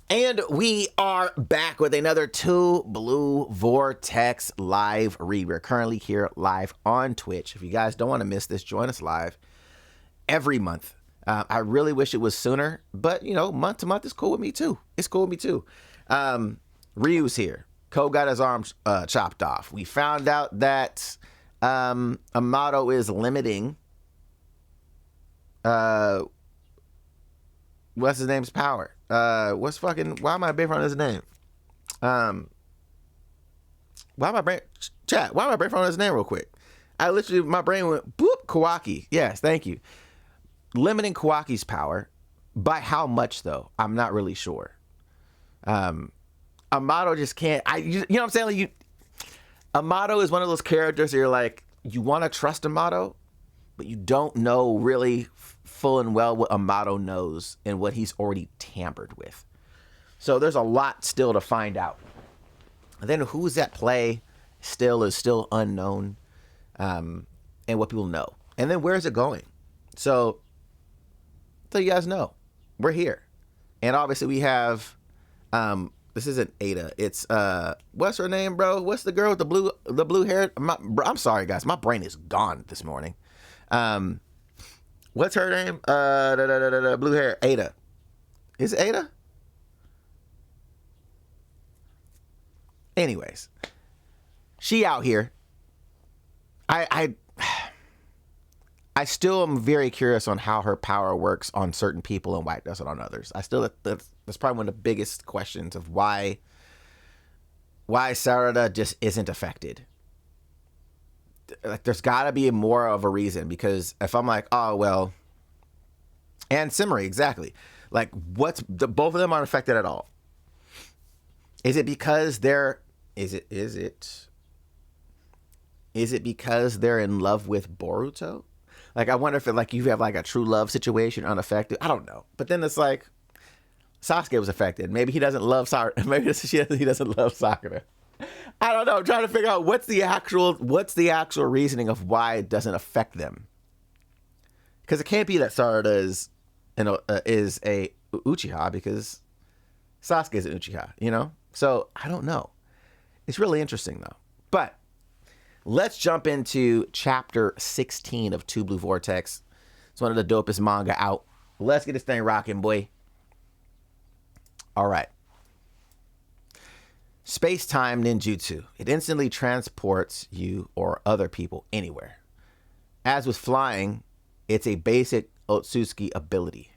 And we are back with another Two Blue Vortex live read. We're currently here live on Twitch. If you guys don't want to miss this, join us live every month. I really wish it was sooner, but you know, month to month is cool with me too. It's cool with me too. Ryu's here. Ko got his arm chopped off. We found out that Amato is limiting what's his name's power. Why am I big on his name? Why am I brain on his name real quick? My brain went boop. Kawaki. Yes, thank you. Limiting Kawaki's power. By how much though? I'm not really sure. Amato just can't. You know what I'm saying? Like Amato is one of those characters that you're like, you want to trust Amato, but you don't know really full and well what Amato knows and what he's already tampered with. So there's a lot still to find out. And then who's at play is still unknown, and what people know. And then where is it going? So you guys know, we're here. And obviously we have, this isn't Ada. It's, what's her name, bro? What's the girl with the blue hair? I'm sorry, guys. My brain is gone this morning. What's her name? Blue hair. Ada. Is it Ada? Anyways, she out here. I still am very curious on how her power works on certain people and why it doesn't on others. That's probably one of the biggest questions of why Sarada just isn't affected. Like, there's got to be more of a reason, because if I'm like, oh well, and Sumire, exactly, like both of them aren't affected at all. Is it because is it because they're in love with Boruto? Like, I wonder if you have like a true love situation unaffected. I don't know. But then it's like Sasuke was affected. Maybe he doesn't love Sakura. Maybe he doesn't love Sakura. I don't know. I'm trying to figure out what's the actual reasoning of why it doesn't affect them. Because it can't be that Sarada is a Uchiha, because Sasuke is an Uchiha, you know? So I don't know. It's really interesting though. But let's jump into chapter 16 of Two Blue Vortex. It's one of the dopest manga out. Let's get this thing rocking, boy. All right. Space-time ninjutsu. It instantly transports you or other people anywhere. As with flying, it's a basic Otsutsuki ability.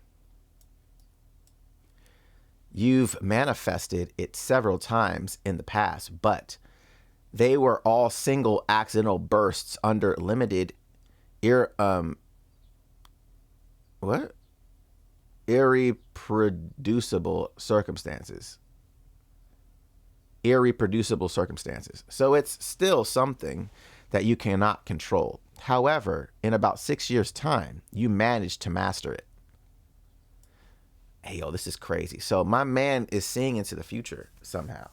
You've manifested it several times in the past, but they were all single accidental bursts under limited irreproducible circumstances. So it's still something that you cannot control. However, in about 6 years' time, you managed to master it. Hey, yo, this is crazy. So my man is seeing into the future somehow.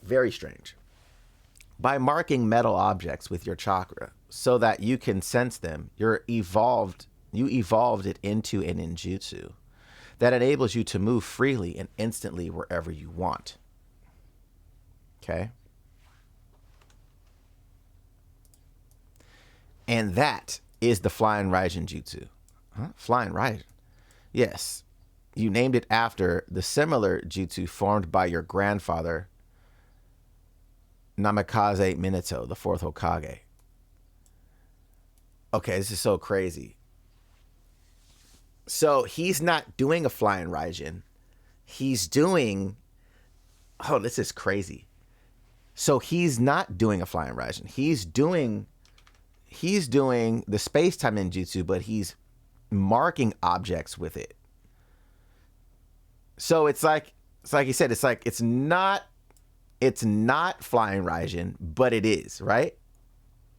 Very strange. By marking metal objects with your chakra so that you can sense them, you evolved it into an ninjutsu that enables you to move freely and instantly wherever you want. Okay? And that is the Flying Raijin Jutsu. Huh? Flying Raijin? Yes. You named it after the similar jutsu formed by your grandfather, Namikaze Minato, the fourth Hokage. Okay, this is so crazy. So he's not doing a Flying Raijin. He's doing... Oh, this is crazy. So he's not doing a Flying Raijin. He's doing the space-time ninjutsu, but he's marking objects with it. So it's like you said, it's not Flying Raijin, but it is, right?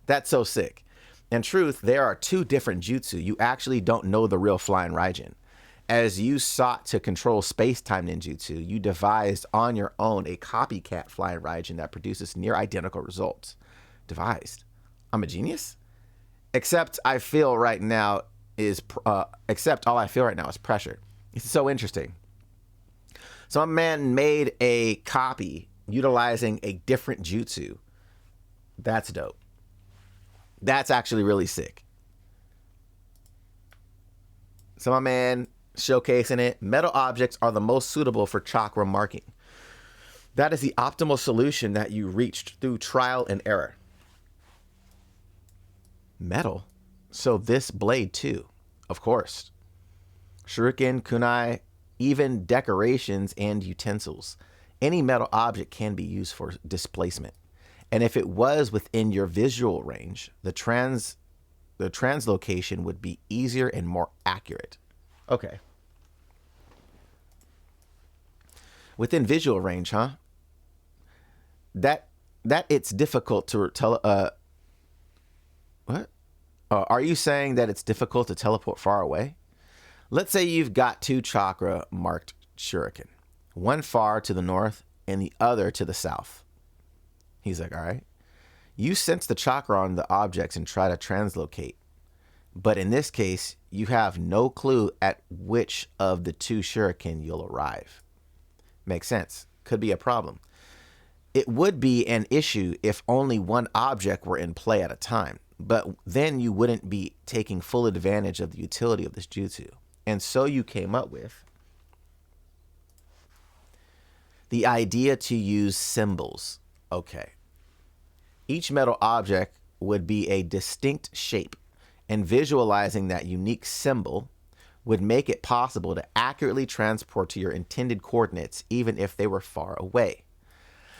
That's so sick. In truth, there are two different jutsu. You actually don't know the real Flying Raijin. As you sought to control space-time ninjutsu, you devised on your own a copycat Flying Raijin that produces near identical results. Devised. I'm a genius? Except I feel right now is except all I feel right now is pressure. It's so interesting. So a man made a copy utilizing a different jutsu. That's dope. That's actually really sick. So my man showcasing it. Metal objects are the most suitable for chakra marking. That is the optimal solution that you reached through trial and error. Metal? So this blade too, of course. Shuriken, kunai, even decorations and utensils. Any metal object can be used for displacement. And if it was within your visual range, the translocation would be easier and more accurate. Okay. Within visual range, huh? That it's difficult to tell. What? Are you saying that it's difficult to teleport far away? Let's say you've got 2 chakra marked shuriken, one far to the north and the other to the south. He's like, all right. You sense the chakra on the objects and try to translocate. But in this case, you have no clue at which of the 2 shuriken you'll arrive. Makes sense. Could be a problem. It would be an issue if only one object were in play at a time, but then you wouldn't be taking full advantage of the utility of this jutsu. And so you came up with the idea to use symbols. Okay. Each metal object would be a distinct shape, and visualizing that unique symbol would make it possible to accurately transport to your intended coordinates, even if they were far away.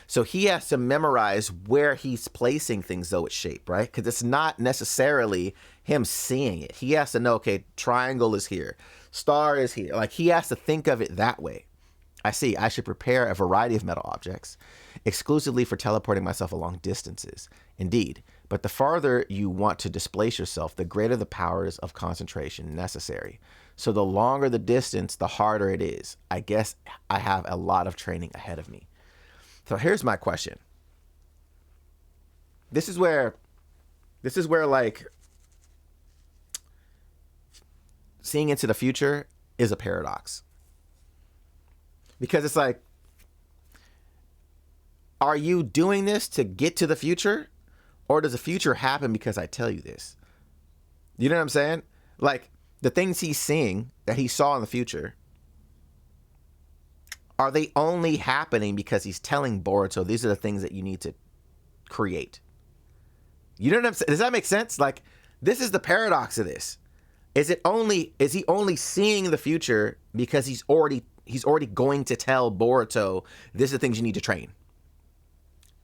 So he has to memorize where he's placing things, though, with shape, right? Because it's not necessarily him seeing it. He has to know, okay, triangle is here, star is here. Like, he has to think of it that way. I see. I should prepare a variety of metal objects exclusively for teleporting myself along distances. Indeed. But the farther you want to displace yourself, the greater the powers of concentration necessary. So the longer the distance, the harder it is. I guess I have a lot of training ahead of me. So here's my question. This is where like seeing into the future is a paradox. Because it's like, are you doing this to get to the future? Or does the future happen because I tell you this? You know what I'm saying? Like, the things he's seeing that he saw in the future, are they only happening because he's telling Boruto these are the things that you need to create? You know what I'm saying? Does that make sense? Like, this is the paradox of this. Is he only seeing the future because he's already going to tell Boruto, this are the things you need to train.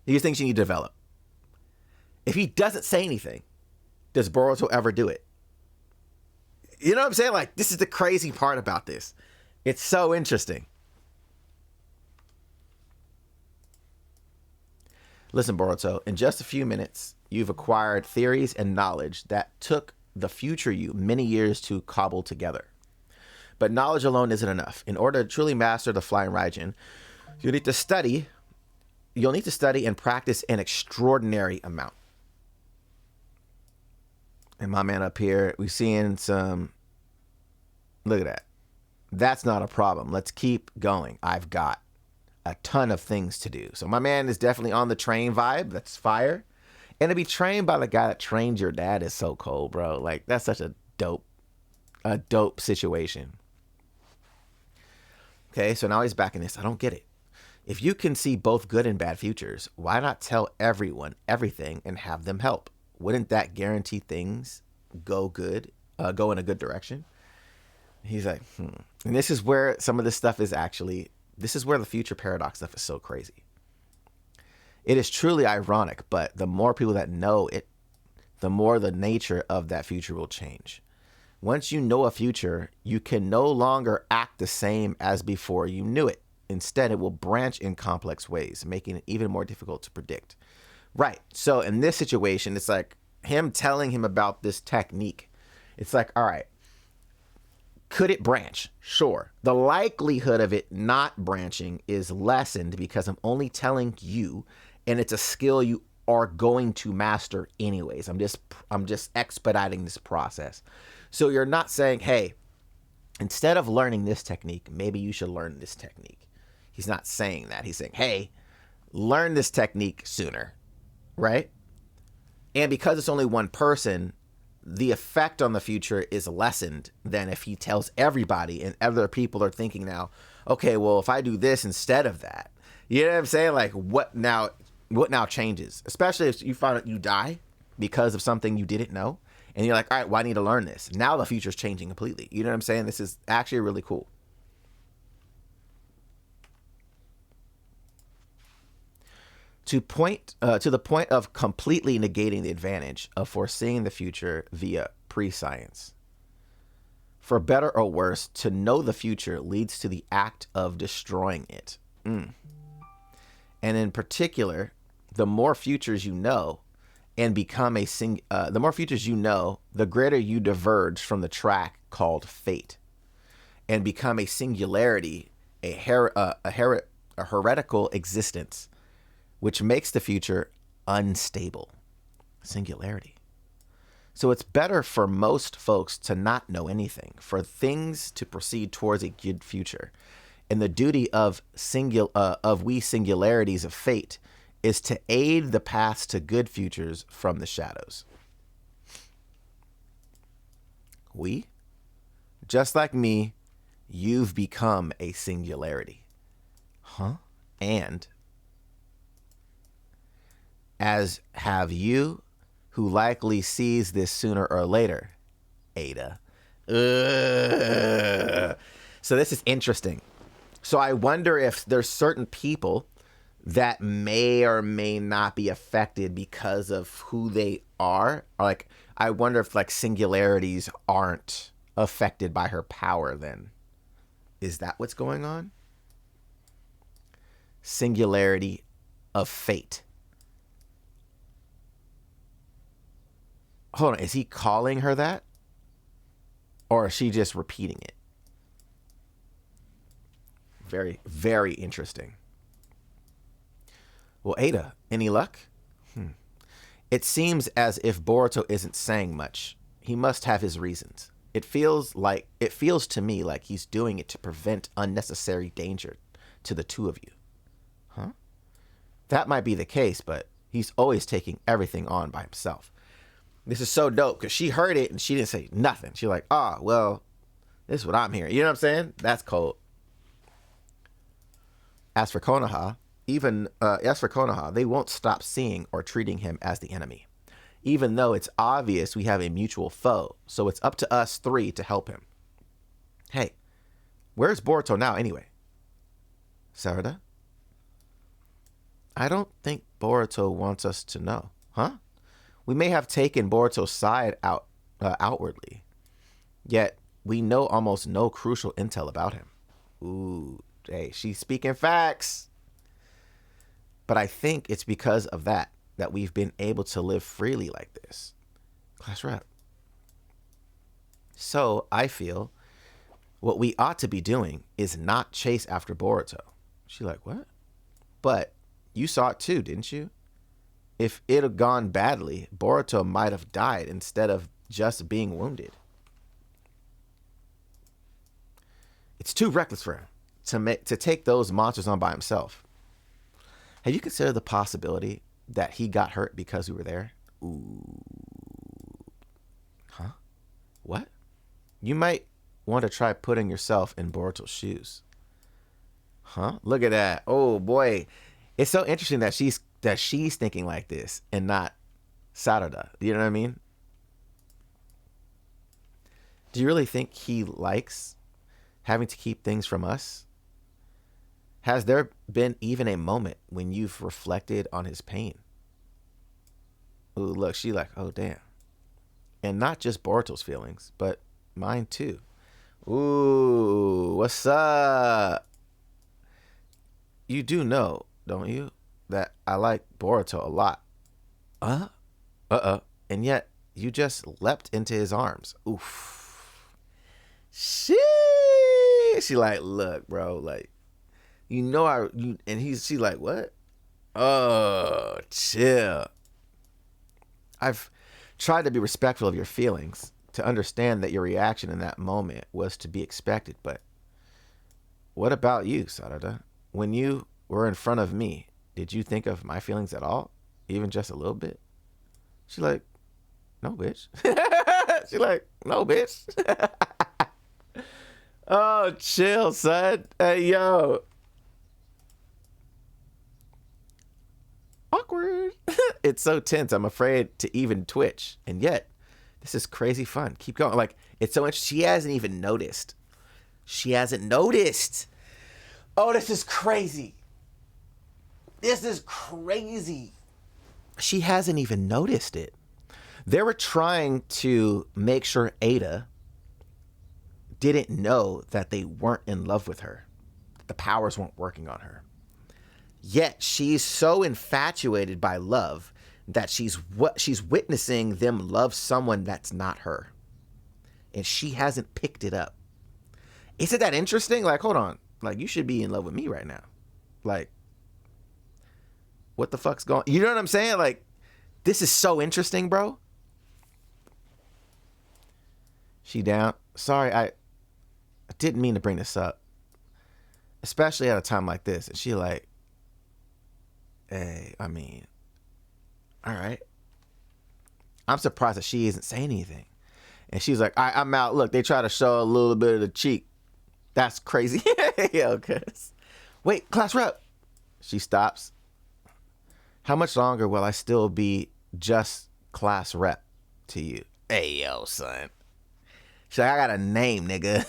These things you need to develop. If he doesn't say anything, does Boruto ever do it? You know what I'm saying? Like, this is the crazy part about this. It's so interesting. Listen, Boruto, in just a few minutes, you've acquired theories and knowledge that took the future you many years to cobble together. But knowledge alone isn't enough. In order to truly master the Flying Raijin, you'll need to study and practice an extraordinary amount. And my man up here, we're seeing some, look at that. That's not a problem. Let's keep going. I've got a ton of things to do. So my man is definitely on the train vibe. That's fire. And to be trained by the guy that trained your dad is so cool, bro. Like, that's such a dope situation. Okay, so now he's back in this. I don't get it. If you can see both good and bad futures, why not tell everyone everything and have them help? Wouldn't that guarantee things go in a good direction? He's like, And this is where some of this stuff is actually, this is where the future paradox stuff is so crazy. It is truly ironic, but the more people that know it, the more the nature of that future will change. Once you know a future, you can no longer act the same as before you knew it. Instead, it will branch in complex ways, making it even more difficult to predict. Right. So in this situation, it's like him telling him about this technique. It's like, all right, could it branch? Sure. The likelihood of it not branching is lessened because I'm only telling you, and it's a skill you are going to master anyways. I'm just expediting this process. So you're not saying, hey, instead of learning this technique, maybe you should learn this technique. He's not saying that. He's saying, hey, learn this technique sooner, right? And because it's only one person, the effect on the future is lessened than if he tells everybody, and other people are thinking now, okay, well, if I do this instead of that, you know what I'm saying? Like, what now changes? Especially if you find out you die because of something you didn't know, and you're like, all right, well, I need to learn this. Now the future's changing completely. You know what I'm saying? This is actually really cool. To the point of completely negating the advantage of foreseeing the future via prescience. For better or worse, to know the future leads to the act of destroying it. And in particular, the more futures you know and become the more futures you know, the greater you diverge from the track called fate and become a singularity, a heretical existence, which makes the future unstable. Singularity. So it's better for most folks to not know anything, for things to proceed towards a good future. And the duty of we singularities of fate is to aid the paths to good futures from the shadows. We, just like me, you've become a singularity. And as have you, who likely sees this sooner or later, Ada. So this is interesting. So I wonder if there's certain people that may or may not be affected because of who they are. Or like, I wonder if like singularities aren't affected by her power then. Is that what's going on? Singularity of fate. Hold on, is he calling her that? Or is she just repeating it? Very, very interesting. Well, Ada, any luck? It seems as if Boruto isn't saying much. He must have his reasons. It feels to me like he's doing it to prevent unnecessary danger to the two of you. That might be the case, but he's always taking everything on by himself. This is so dope because she heard it and she didn't say nothing. She's like, well, this is what I'm hearing. You know what I'm saying? That's cold. As for Konoha, they won't stop seeing or treating him as the enemy, even though it's obvious we have a mutual foe. So it's up to us three to help him. Hey, where's Boruto now anyway? Sarada? I don't think Boruto wants us to know. We may have taken Boruto's side outwardly, yet we know almost no crucial intel about him. Ooh, hey, she's speaking facts. But I think it's because of that we've been able to live freely like this. Class rep. So I feel what we ought to be doing is not chase after Boruto. She's like, what? But you saw it too, didn't you? If it had gone badly, Boruto might have died instead of just being wounded. It's too reckless for him to take those monsters on by himself. Have you considered the possibility that he got hurt because we were there? Ooh. What? You might want to try putting yourself in Boruto's shoes. Look at that. Oh boy. It's so interesting that she's thinking like this and not Sarada. You know what I mean? Do you really think he likes having to keep things from us? Has there been even a moment when you've reflected on his pain? Ooh, look, she like, oh damn. And not just Boruto's feelings, but mine too. Ooh, what's up? You do know, don't you, that I like Boruto a lot. And yet you just leapt into his arms. Oof. She like, look, bro, like, you know, she like, what? Oh, chill. I've tried to be respectful of your feelings, to understand that your reaction in that moment was to be expected. But what about you, Sarada? When you were in front of me, did you think of my feelings at all? Even just a little bit? She like, no, bitch. She like, no, bitch. Oh, chill, son. Hey, yo. Awkward. It's so tense. I'm afraid to even twitch. And yet, this is crazy fun. Keep going. Like, it's so much. She hasn't even noticed. She hasn't noticed. Oh, this is crazy. This is crazy. She hasn't even noticed it. They were trying to make sure Ada didn't know that they weren't in love with her. The powers weren't working on her. Yet she's so infatuated by love that she's witnessing them love someone that's not her. And she hasn't picked it up. Isn't that interesting? Like, hold on. Like, you should be in love with me right now. Like, what the fuck's going on? You know what I'm saying? Like, this is so interesting, bro. She down. Sorry, I didn't mean to bring this up. Especially at a time like this. And she like, hey, I mean, all right. I'm surprised that she isn't saying anything. And she's like, I'm out. Look, they try to show a little bit of the cheek. That's crazy. Yo, cuz. Wait, class rep. She stops. How much longer will I still be just class rep to you? Hey, yo, son. She's like, I got a name, nigga.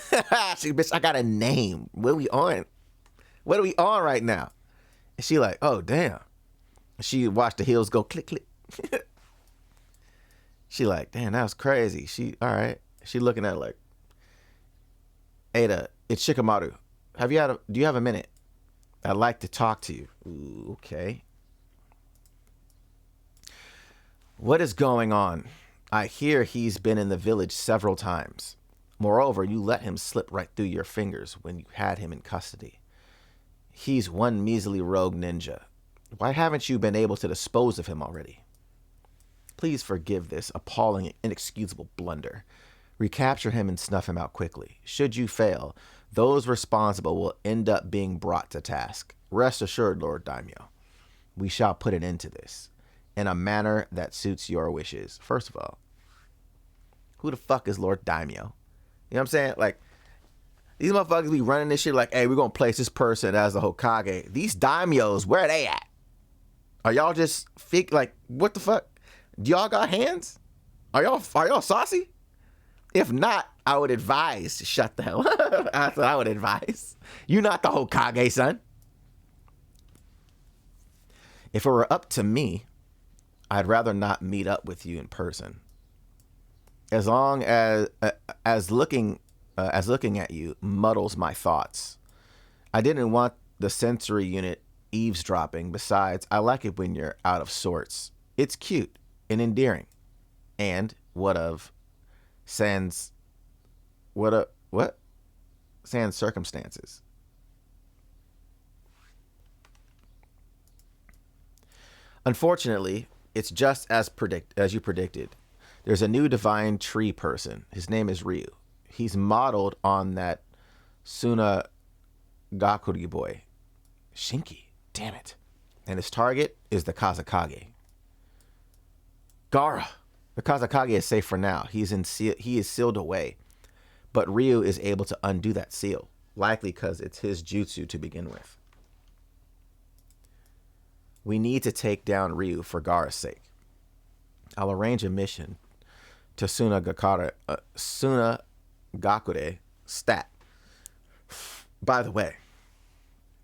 She, bitch, I got a name. What are we on? What are we on right now? And she like, oh, damn. She watched the heels go click, click. She like, damn, that was crazy. She, all right. She looking at it like, Ada, it's Shikamaru. Do you have a minute? I'd like to talk to you. Ooh, okay. What is going on? I hear he's been in the village several times. Moreover, you let him slip right through your fingers when you had him in custody. He's one measly rogue ninja. Why haven't you been able to dispose of him already? Please forgive this appalling, inexcusable blunder. Recapture him and snuff him out quickly. Should you fail, those responsible will end up being brought to task. Rest assured, Lord Daimyo, we shall put an end to this in a manner that suits your wishes. First of all, who the fuck is Lord Daimyo? You know what I'm saying? Like, these motherfuckers be running this shit like, hey, we're going to place this person as the Hokage. These daimyos, where are they at? Are y'all just like, what the fuck? Do y'all got hands? Are y'all saucy? If not, I would advise to shut the hell up. That's what I would advise. You're not the Hokage, son. If it were up to me, I'd rather not meet up with you in person. As long as looking at you muddles my thoughts. I didn't want the sensory unit eavesdropping. Besides, I like it when you're out of sorts. It's cute and endearing. And what sans circumstances. Unfortunately, it's just as you predicted. There's a new divine tree person. His name is Ryu. He's modeled on that Suna Gakuri boy. Shinki. Damn it. And his target is the Kazakage. Gaara. The Kazakage is safe for now. He is sealed away. But Ryu is able to undo that seal. Likely because it's his jutsu to begin with. We need to take down Ryu for Gaara's sake. I'll arrange a mission to Suna Gakure stat. By the way,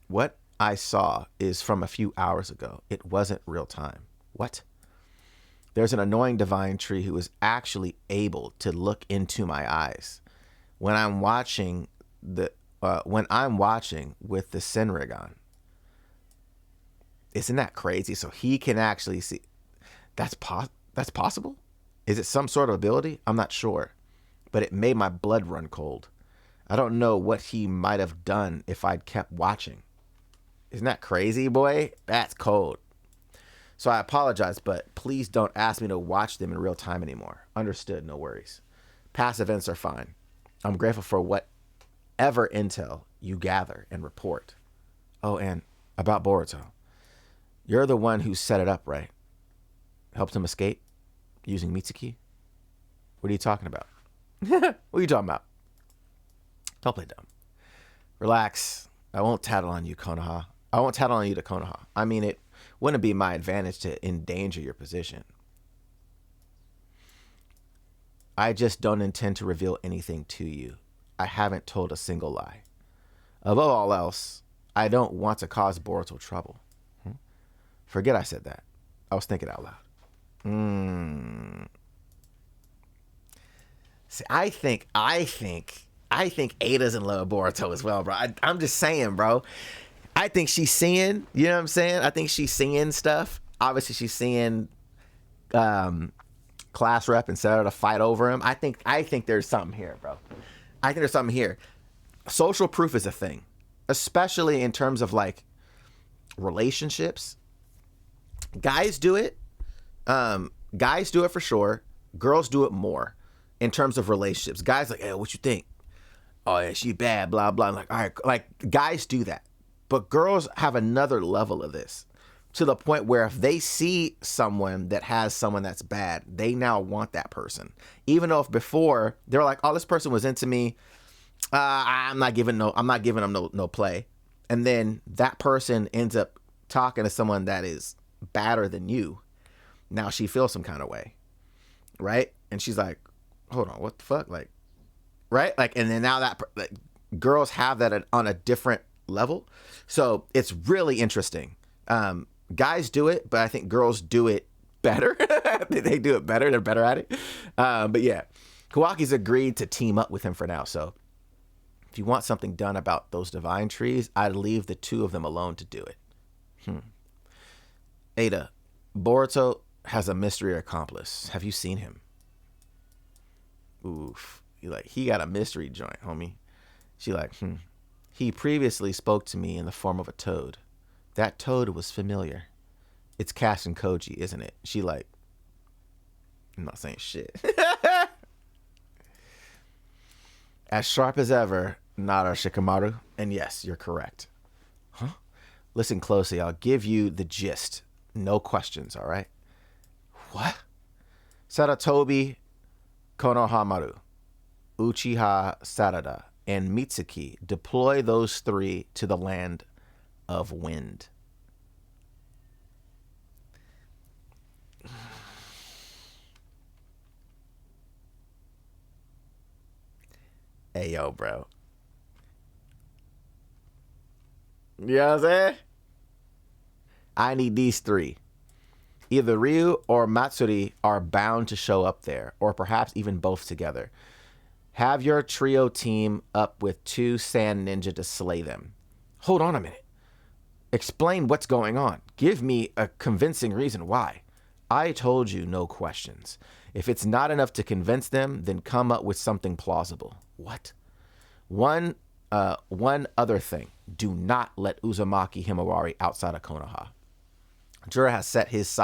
what I saw is from a few hours ago. It wasn't real time. What? There's an annoying divine tree who is actually able to look into my eyes when I'm watching with the Senrigan. Isn't that crazy? So he can actually see. That's possible? Is it some sort of ability? I'm not sure. But it made my blood run cold. I don't know what he might have done if I'd kept watching. Isn't that crazy, boy? That's cold. So I apologize, but please don't ask me to watch them in real time anymore. Understood, no worries. Past events are fine. I'm grateful for whatever intel you gather and report. Oh, and about Boruto. You're the one who set it up, right? Helped him escape using Mitsuki? What are you talking about? What are you talking about? Don't play dumb. Relax. I won't tattle on you, Konoha. I won't tattle on you to Konoha. I mean, it wouldn't be my advantage to endanger your position. I just don't intend to reveal anything to you. I haven't told a single lie. Above all else, I don't want to cause Boruto trouble. Forget I said that. I was thinking out loud. See, I think Ada's in love with Boruto as well, bro. I'm just saying, bro. I think she's seeing, you know what I'm saying? I think she's seeing stuff. Obviously, she's seeing class rep and Sarada to fight over him. I think there's something here, bro. I think there's something here. Social proof is a thing, especially in terms of like relationships. Guys do it. Guys do it for sure. Girls do it more in terms of relationships. Guys like, hey, what you think? Oh yeah, she bad, blah, blah. Like, all right, like guys do that. But girls have another level of this to the point where if they see someone that has someone that's bad, they now want that person. Even though if before they're like, oh, this person was into me, I'm not giving them no play. And then that person ends up talking to someone that is badder than you. Now she feels some kind of way, right? And she's like, hold on, what the fuck? Like, right? Like, and then now that like, girls have that on a different level. So it's really interesting. Guys do it, but I think girls do it better. They do it better. They're better at it. But yeah, Kawaki's agreed to team up with him for now. So if you want something done about those divine trees, I'd leave the two of them alone to do it. Ada, Boruto has a mystery accomplice. Have you seen him? Oof. He got a mystery joint, homie. She like, He previously spoke to me in the form of a toad. That toad was familiar. It's Cash and Koji, isn't it? She like, I'm not saying shit. As sharp as ever, Nara Shikamaru. And yes, you're correct. Huh? Listen closely. I'll give you the gist. No questions, all right? What? Saratobi Konohamaru, Uchiha Sarada, and Mitsuki. Deploy those three to the land of wind. Hey, yo, bro. You know what I'm saying? I need these three. Either Ryu or Matsuri are bound to show up there, or perhaps even both together. Have your trio team up with 2 sand ninja to slay them. Hold on a minute. Explain what's going on. Give me a convincing reason why. I told you no questions. If it's not enough to convince them, then come up with something plausible. What? One other thing. Do not let Uzumaki Himawari outside of Konoha. Jura has set his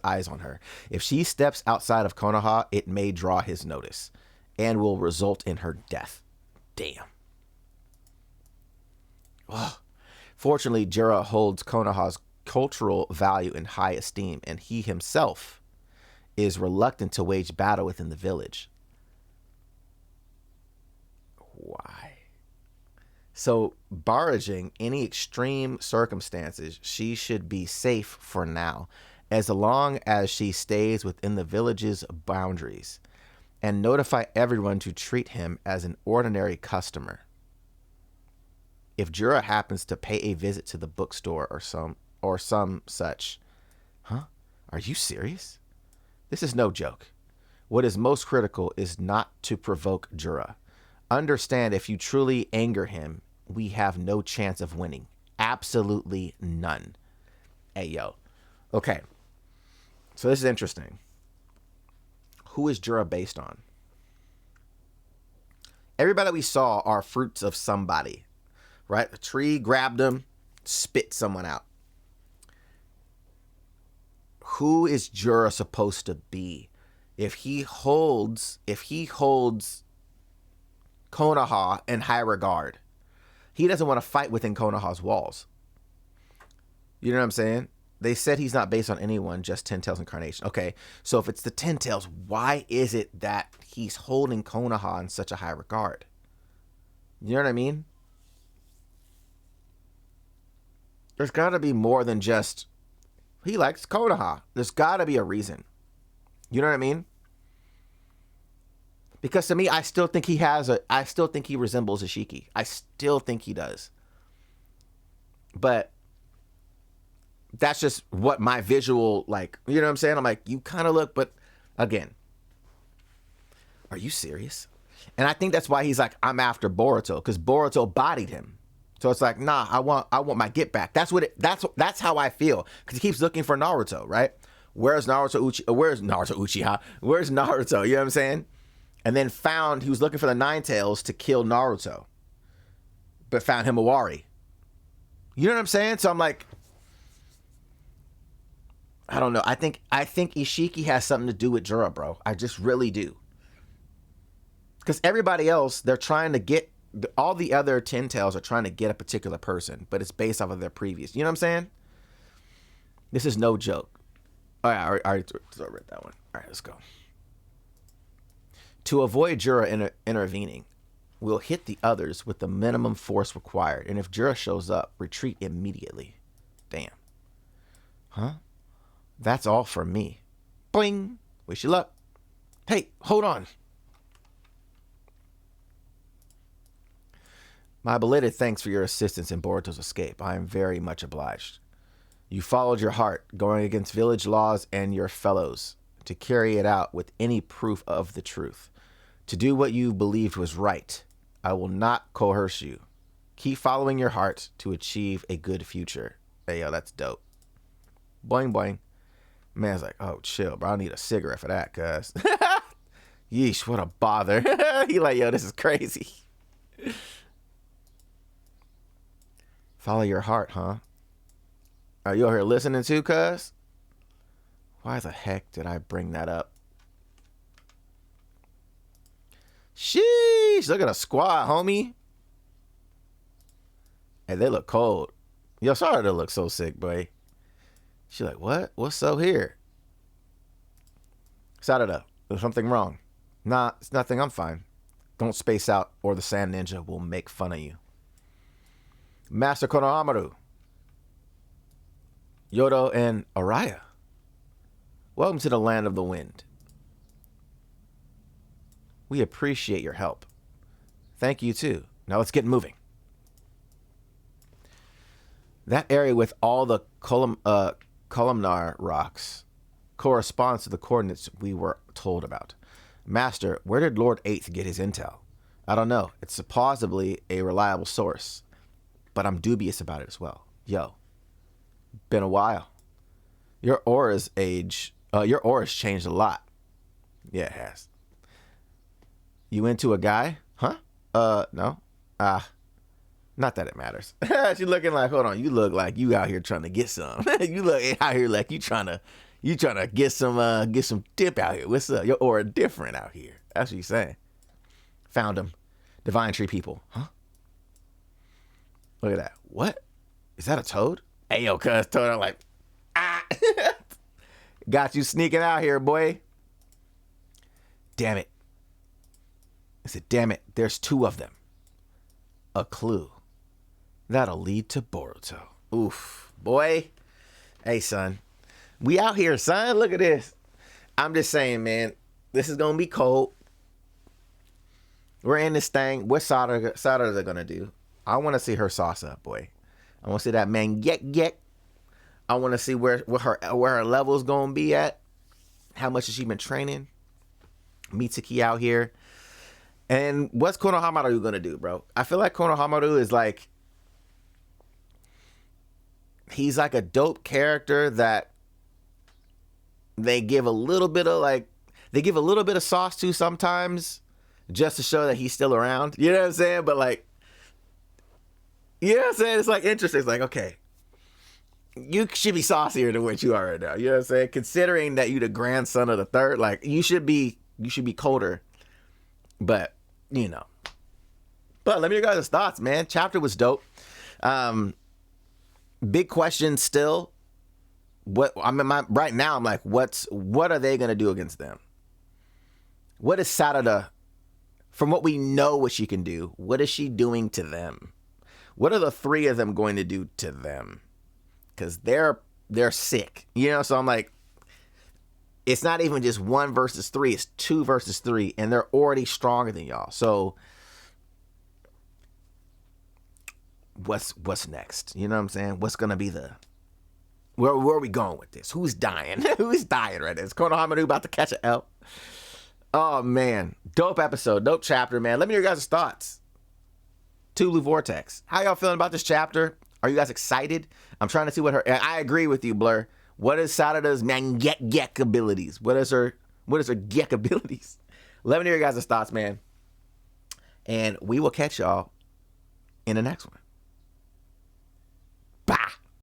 eyes on her. If she steps outside of Konoha, it may draw his notice and will result in her death. Damn. Ugh. Fortunately, Jura holds Konoha's cultural value in high esteem, and he himself is reluctant to wage battle within the village. Why? So, barraging any extreme circumstances, she should be safe for now, as long as she stays within the village's boundaries, and notify everyone to treat him as an ordinary customer. If Jura happens to pay a visit to the bookstore or some such, Are you serious? This is no joke. What is most critical is not to provoke Jura. Understand, if you truly anger him, we have no chance of winning. Absolutely none. Hey, yo. Okay. So this is interesting. Who is Jura based on? Everybody we saw are fruits of somebody, right? A tree grabbed them, spit someone out. who is Jura supposed to be? If he holds Konoha in high regard, he doesn't want to fight within Konoha's walls. You know what I'm saying? They said he's not based on anyone, just Ten Tails incarnation. Okay, so if it's the Ten Tails, why is it that he's holding Konoha in such a high regard? You know what I mean? There's got to be more than just he likes Konoha. There's got to be a reason. You know what I mean? Because to me, I still think he resembles Ishiki. I still think he does. But that's just what my visual, like, you know what I'm saying? I'm like, you kind of look, but again, are you serious? And I think that's why he's like, I'm after Boruto, because Boruto bodied him. So it's like, nah, I want my get back. That's how I feel. Because he keeps looking for Naruto, right? Where's Naruto Uchiha? Where's Naruto? You know what I'm saying? And then he was looking for the Nine Tails to kill Naruto, but found Himawari. You know what I'm saying? So I'm like, I don't know. I think Ishiki has something to do with Jura, bro. I just really do. Because everybody else, they're trying to get, all the other Ten Tails are trying to get a particular person, but it's based off of their previous. You know what I'm saying? This is no joke. Oh, yeah, I already read that one. All right, let's go. To avoid Jura intervening, we'll hit the others with the minimum force required. And if Jura shows up, retreat immediately. Damn. Huh? That's all for me. Boing. Wish you luck. Hey, hold on. My belated thanks for your assistance in Boruto's escape. I am very much obliged. You followed your heart, going against village laws and your fellows, to carry it out with any proof of the truth. To do what you believed was right. I will not coerce you. Keep following your heart to achieve a good future. Hey, yo, that's dope. Boing, boing. Man's like, oh, chill, bro. I need a cigarette for that, cuz. Yeesh, what a bother. He like, yo, this is crazy. Follow your heart, huh? Are you over here listening to, cuz? Why the heck did I bring that up? Sheesh, look at a squad, homie. Hey, they look cold. Yo, Sarada looks so sick, boy. She like, what? What's up here? Sarada, there's something wrong. Nah, it's nothing. I'm fine. Don't space out or the Sand Ninja will make fun of you. Master Konohamaru, Yodo, and Araya. Welcome to the land of the wind. We appreciate your help. Thank you too. Now let's get moving. That area with all the columnar rocks corresponds to the coordinates we were told about. Master, where did Lord Eighth get his intel? I don't know. It's supposedly a reliable source, but I'm dubious about it as well. Yo, been a while. Your aura's changed a lot. Yeah, it has. You into a guy? Huh? No. Not that it matters. She looking like, hold on, you look like you out here trying to get some. You look out here like you trying to get some dip out here. What's up? Your aura different out here. That's what you saying. Found him. Divine Tree people. Huh? Look at that. What? Is that a toad? Hey, yo, cuz toad. I'm like, got you sneaking out here, boy. Damn it. I said, damn it, there's two of them. A clue. That'll lead to Boruto. Oof, boy. Hey, son. We out here, son. Look at this. I'm just saying, man, this is going to be cold. We're in this thing. What Sarada going to do? I want to see her sauce up, boy. I want to see that man get. I want to see where her level's going to be at. How much has she been training? Mitsuki out here. And what's Konohamaru gonna do, bro? I feel like Konohamaru is like, he's like a dope character that they give a little bit of sauce to sometimes, just to show that he's still around. You know what I'm saying? But like, you know what I'm saying? It's like interesting. It's like, okay, you should be saucier than what you are right now. You know what I'm saying? Considering that you the grandson of the third, like you should be colder. But you know. But let me know your guys' thoughts, man. Chapter was dope. Big question still. Right now I'm like, what are they gonna do against them? What is Sarada, from what we know what she can do, what is she doing to them? What are the three of them going to do to them? Because they're sick. You know, so I'm like, it's not even just 1 versus 3, it's 2 versus 3, and they're already stronger than y'all. So what's next? You know what I'm saying? What's gonna be where are we going with this? Who's dying? Who's dying right now? Is Konohamaru about to catch an L? Oh man, dope episode, dope chapter, man. Let me know your guys' thoughts. Tulu Vortex, how y'all feeling about this chapter? Are you guys excited? I'm trying to see what I agree with you, Blur. What is Sarada's Mangek abilities? What is her Gek abilities? Let me know your guys' thoughts, man. And we will catch y'all in the next one.